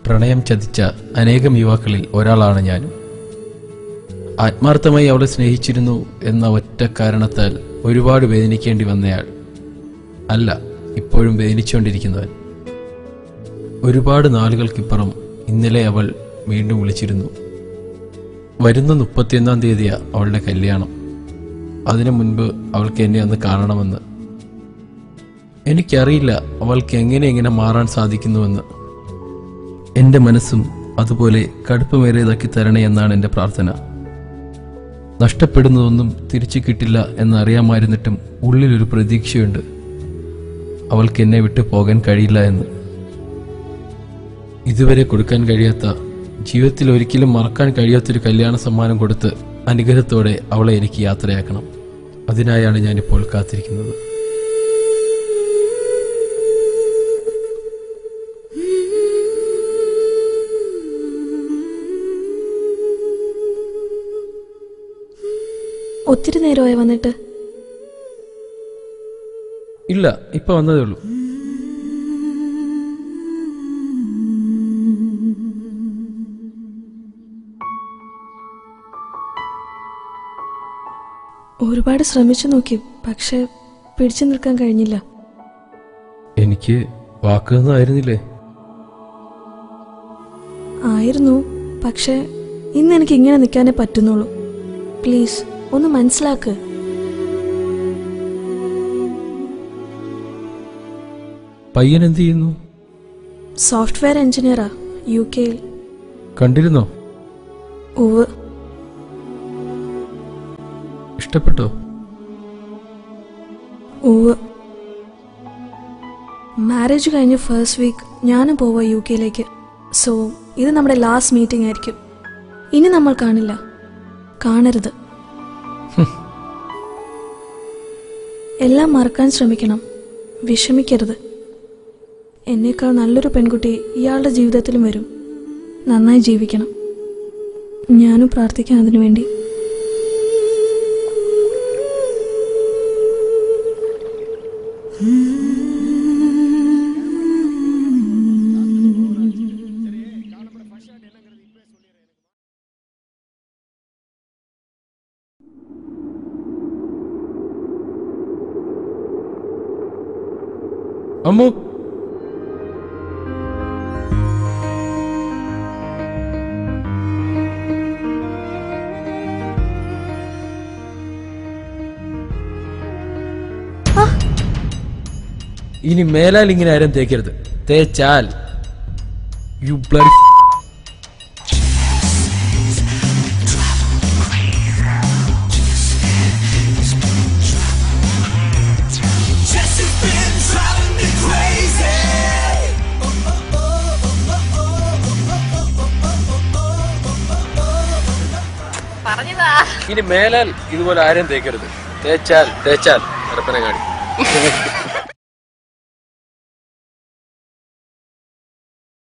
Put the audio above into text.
പ്രണയം ചതിച്ച അനേകം യുവാക്കളിൽ ഒരാളാണ് ഞാനും. ആത്മാർത്ഥമായി അവളെ സ്നേഹിച്ചിരുന്നു എന്ന ഒറ്റ കാരണത്താൽ ഒരുപാട് വേദനിക്കേണ്ടി വന്നയാൾ അല്ല, ഇപ്പോഴും വേദനിച്ചുകൊണ്ടിരിക്കുന്നവൻ. ഒരുപാട് നാളുകൾക്കിപ്പുറം ഇന്നലെ അവൾ വീണ്ടും വിളിച്ചിരുന്നു. വരുന്ന 31-ാം തീയതിയാ അവളുടെ കല്യാണം. അതിനു മുൻപ് അവൾക്ക് എന്നെ ഒന്ന് കാണണമെന്ന്. എനിക്കറിയില്ല അവൾക്ക് എങ്ങനെ മാറാൻ സാധിക്കുന്നുവെന്ന്. എൻ്റെ മനസ്സും അതുപോലെ കടുപ്പമേറിയതാക്കി തരണേ എന്നാണ് എൻ്റെ പ്രാർത്ഥന. നഷ്ടപ്പെടുന്നതൊന്നും തിരിച്ചു കിട്ടില്ല എന്നറിയാമായിരുന്നിട്ടും ഉള്ളിലൊരു പ്രതീക്ഷയുണ്ട്, അവൾക്ക് എന്നെ വിട്ടു പോകാൻ കഴിയില്ല എന്ന്. ഇതുവരെ കൊടുക്കാൻ കഴിയാത്ത, ജീവിതത്തിൽ ഒരിക്കലും മറക്കാൻ കഴിയാത്തൊരു കല്യാണ സമ്മാനം കൊടുത്ത് അനുഗ്രഹത്തോടെ അവളെ എനിക്ക് യാത്രയാക്കണം. അതിനായാണ് ഞാനിപ്പോൾ കാത്തിരിക്കുന്നത്. ഒത്തിരി നേരമായി വന്നിട്ട്? ഇല്ല, ഇപ്പൊ വന്നതേ ഉള്ളൂ. ഒരുപാട് ശ്രമിച്ചു നോക്കി, പക്ഷെ പിടിച്ചു നിൽക്കാൻ കഴിഞ്ഞില്ല. എനിക്ക് വാക്കുന്നായിരുന്നില്ലേ? ആയിരുന്നു, പക്ഷെ ഇന്ന് എനിക്ക് ഇങ്ങനെ നിൽക്കാനേ പറ്റുന്നുള്ളൂ. പ്ലീസ് ഒന്ന് മനസ്സിലാക്ക്. പയ്യൻ എന്ത് ചെയ്യുന്നു? സോഫ്റ്റ്വെയർ എഞ്ചിനീയറാ, UK-യിൽ. കണ്ടിരുന്നോ? ഉവ്വ്. ഇഷ്ടപ്പെട്ടോ? ഉവ്വ്. മാരേജ് കഴിഞ്ഞ് ഫസ്റ്റ് വീക്ക് ഞാനും പോവാ UK-യിലേക്ക്. സോ ഇത് നമ്മുടെ ലാസ്റ്റ് മീറ്റിംഗ് ആയിരിക്കും. ഇനി നമ്മൾ കാണില്ല, കാണരുത്. എല്ലാം മറക്കാൻ ശ്രമിക്കണം, വിഷമിക്കരുത്. എന്നേക്കാൾ നല്ലൊരു പെൺകുട്ടി ഇയാളുടെ ജീവിതത്തിലും വരും. നന്നായി ജീവിക്കണം. ഞാനും പ്രാർത്ഥിക്കാം അതിനു വേണ്ടി. അമ്മു, ഇനി മേലാൽ ഇങ്ങനെ ആരും തേക്കരുത്. തേച്ചാൽ യു ബ്ലഡി. ഇനി മേലാൽ ഇതുപോലെ ആരും തേക്കരുത്. തേച്ചാൽ നടപ്പനെ കാണി.